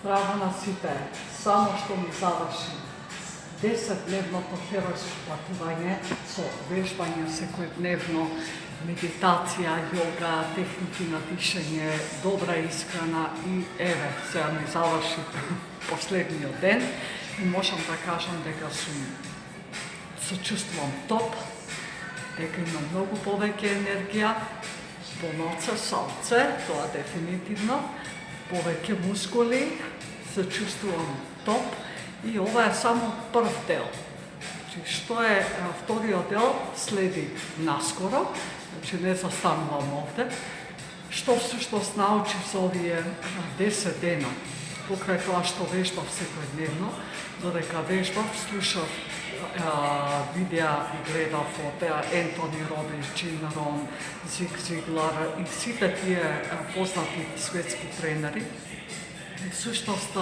Здраво на сите, само што ми заврши 10-дневното херојско патување со вежбање секојдневно, медитација, јога, техники на дишење, добра исхрана и еве, сега ми заврши последниот ден и можам да кажам дека се чувствувам топ, дека имам многу повеќе енергија, полноце, салце, тоа дефинитивно, повеќе мускули, се чувствувам топ и ова е само прв дел. Што е вториот дел следи наскоро, не застанувам овде. Што всушност научив за овие 10 дена, покрај тоа што вежбав секојдневно, додека вежбав, слушав видеа и гледав од Ентони Робинс, Джим Рон, Зиг Зиглар и сите тие познати светски тренери. Всушност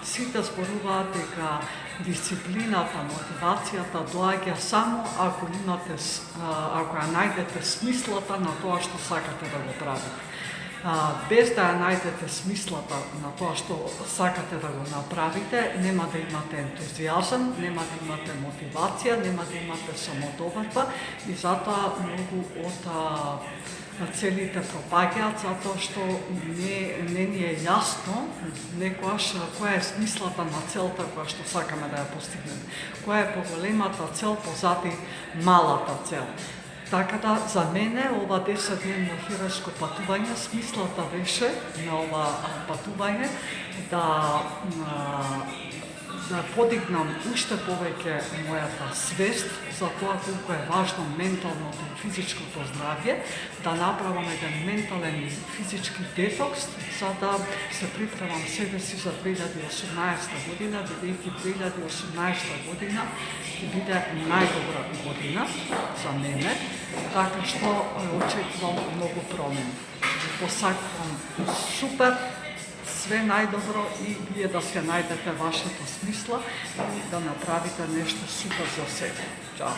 сите зборуваат дека дисциплината, мотивацијата доаѓа само ако ја најдете смислата на тоа што сакате да го правите. Без да ја најдете смислата на тоа што сакате да го направите, нема да имате ентузијазам, нема да имате мотивација, нема да имате самодоверба и затоа многу од целите пропаѓаат, затоа што не ни е јасно некојаш која е смислата на целта која што сакаме да ја постигнеме. Која е поголемата цел позади малата цел. Така да, за мене, ова 10-дневно херојско патување, смислата беше на ова патување да подигнам уште повеќе мојата свест за тоа колку е важно менталното и физичкото здравје, да направам еден ментален и физички детокс, за да се припремам себе си за 2018 година, бидејќи 2018 година ќе биде најдобра година за мене, така што очекувам многу промени. Посакувам супер, све најдобро и вие да се најдете вашето смисла и да направите нешто супер за себе. Чао!